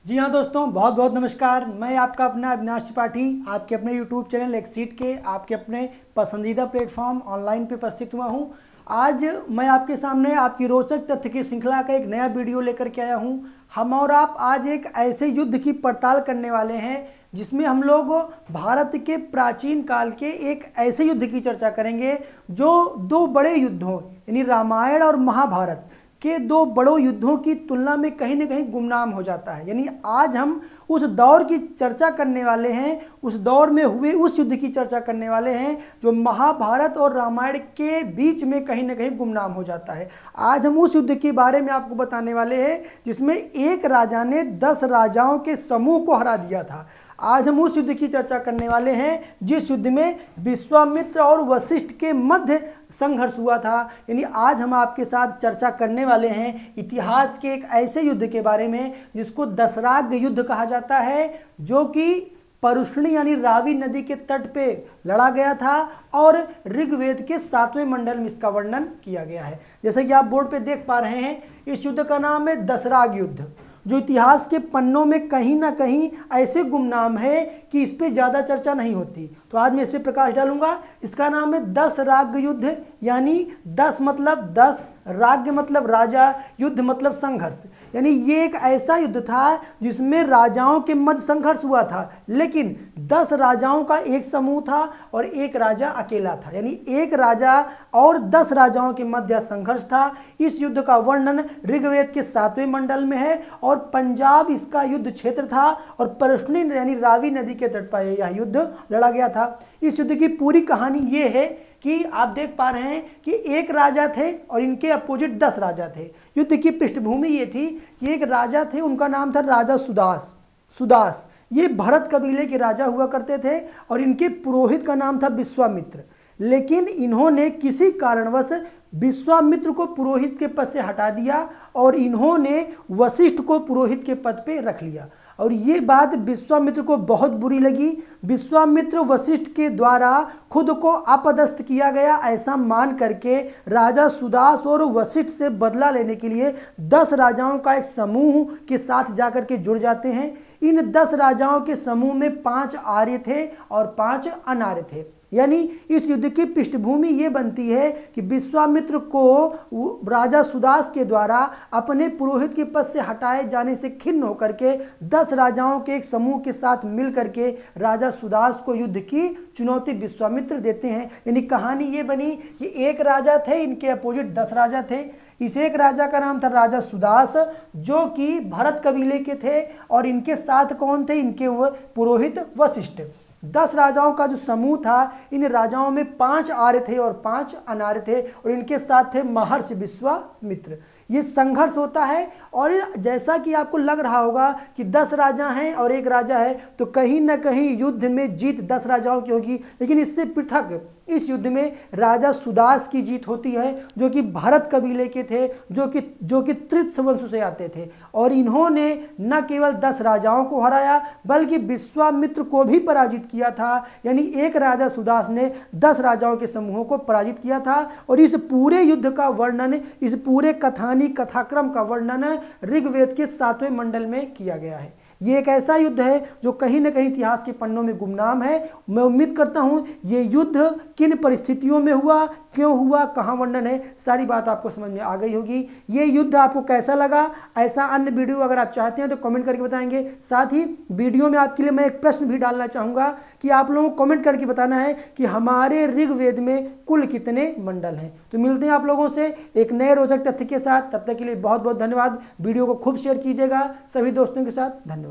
जी हाँ दोस्तों, बहुत बहुत नमस्कार। मैं आपका अपना अविनाश त्रिपाठी आपके अपने यूट्यूब चैनल एक्सीट के आपके अपने पसंदीदा प्लेटफॉर्म ऑनलाइन पे उपस्थित हुआ हूँ। आज मैं आपके सामने आपकी रोचक तथ्य की श्रृंखला का एक नया वीडियो लेकर के आया हूँ। हम और आप आज एक ऐसे युद्ध की पड़ताल करने वाले हैं जिसमें हम लोग भारत के प्राचीन काल के एक ऐसे युद्ध की चर्चा करेंगे जो दो बड़े युद्धों यानी रामायण और महाभारत के दो बड़ों युद्धों की तुलना में कहीं ना कहीं गुमनाम हो जाता है। यानी आज हम उस दौर की चर्चा करने वाले हैं, उस दौर में हुए उस युद्ध की चर्चा करने वाले हैं जो महाभारत और रामायण के बीच में कहीं ना कहीं गुमनाम हो जाता है। आज हम उस युद्ध के बारे में आपको बताने वाले हैं जिसमें एक राजा ने 10 राजाओं के समूह को हरा दिया था। आज हम उस युद्ध की चर्चा करने वाले हैं जिस युद्ध में विश्वामित्र और वशिष्ठ के मध्य संघर्ष हुआ था। यानी आज हम आपके साथ चर्चा करने वाले हैं इतिहास के एक ऐसे युद्ध के बारे में जिसको दशराग युद्ध कहा जाता है, जो कि परुष्णी यानी रावी नदी के तट पे लड़ा गया था और ऋग्वेद के 7वें मंडल में इसका वर्णन किया गया है। जैसे कि आप बोर्ड पे देख पा रहे हैं, इस युद्ध का नाम है दशराग युद्ध, जो इतिहास के पन्नों में कहीं ना कहीं ऐसे गुमनाम है कि इस पे ज़्यादा चर्चा नहीं होती। तो आज मैं इस पर प्रकाश डालूंगा। इसका नाम है दशराग युद्ध, यानी 10 मतलब 10, राज्य मतलब राजा, युद्ध मतलब संघर्ष। यानी ये एक ऐसा युद्ध था जिसमें राजाओं के मध्य संघर्ष हुआ था, लेकिन 10 राजाओं का एक समूह था और एक राजा अकेला था। यानी एक राजा और 10 राजाओं के मध्य संघर्ष था। इस युद्ध का वर्णन ऋग्वेद के 7वें मंडल में है और पंजाब इसका युद्ध क्षेत्र था और परुष्णी यानी रावी नदी के तट पर यह युद्ध लड़ा गया था। इस युद्ध की पूरी कहानी ये है कि आप देख पा रहे हैं कि एक राजा थे और इनके अपोजिट 10 राजा थे। युद्ध की पृष्ठभूमि ये थी कि एक राजा थे, उनका नाम था राजा सुदास। ये भरत कबीले के राजा हुआ करते थे और इनके पुरोहित का नाम था विश्वामित्र। लेकिन इन्होंने किसी कारणवश विश्वामित्र को पुरोहित के पद से हटा दिया और इन्होंने वशिष्ठ को पुरोहित के पद पे रख लिया। और ये बात विश्वामित्र को बहुत बुरी लगी। विश्वामित्र वशिष्ठ के द्वारा खुद को अपदस्थ किया गया ऐसा मान करके राजा सुदास और वशिष्ठ से बदला लेने के लिए 10 राजाओं का एक समूह के साथ जाकर के जुड़ जाते हैं। इन 10 राजाओं के समूह में 5 आर्य थे और 5 अनार्य थे। यानी इस युद्ध की पृष्ठभूमि ये बनती है कि विश्वामित्र को राजा सुदास के द्वारा अपने पुरोहित के पद से हटाए जाने से खिन्न होकर के 10 राजाओं के एक समूह के साथ मिल करके राजा सुदास को युद्ध की चुनौती विश्वामित्र देते हैं। यानी कहानी ये बनी कि एक राजा थे, इनके अपोजिट 10 राजा थे। इस एक राजा का नाम था राजा सुदास, जो कि भरत कबीले के थे और इनके साथ कौन थे, इनके पुरोहित वशिष्ठ। 10 राजाओं का जो समूह था, इन राजाओं में 5 आर्य थे और 5 अनार्य थे और इनके साथ थे महर्षि विश्वामित्र। ये संघर्ष होता है और जैसा कि आपको लग रहा होगा कि 10 राजा हैं और एक राजा है, तो कहीं ना कहीं युद्ध में जीत 10 राजाओं की होगी। लेकिन इससे पृथक इस युद्ध में राजा सुदास की जीत होती है, जो कि भरत कबीले के थे, जो कि तृतीय वंश से आते थे। और इन्होंने न केवल 10 राजाओं को हराया बल्कि विश्वामित्र को भी पराजित किया था। यानी एक राजा सुदास ने 10 राजाओं के समूहों को पराजित किया था। और इस पूरे युद्ध का वर्णन, इस पूरे कथाक्रम का वर्णन ऋग्वेद के 7वें मंडल में किया गया है। ये एक ऐसा युद्ध है जो कहीं ना कहीं इतिहास के पन्नों में गुमनाम है। मैं उम्मीद करता हूँ ये युद्ध किन परिस्थितियों में हुआ, क्यों हुआ, कहाँ वर्णन है, सारी बात आपको समझ में आ गई होगी। ये युद्ध आपको कैसा लगा, ऐसा अन्य वीडियो अगर आप चाहते हैं तो कमेंट करके बताएंगे। साथ ही वीडियो में आपके लिए मैं एक प्रश्न भी डालना चाहूँगा कि आप लोगों को कमेंट करके बताना है कि हमारे ऋग्वेद में कुल कितने मंडल हैं। तो मिलते हैं आप लोगों से एक नए रोचक तथ्य के साथ। तब तक के लिए बहुत बहुत धन्यवाद। वीडियो को खूब शेयर कीजिएगा सभी दोस्तों के साथ। धन्यवाद।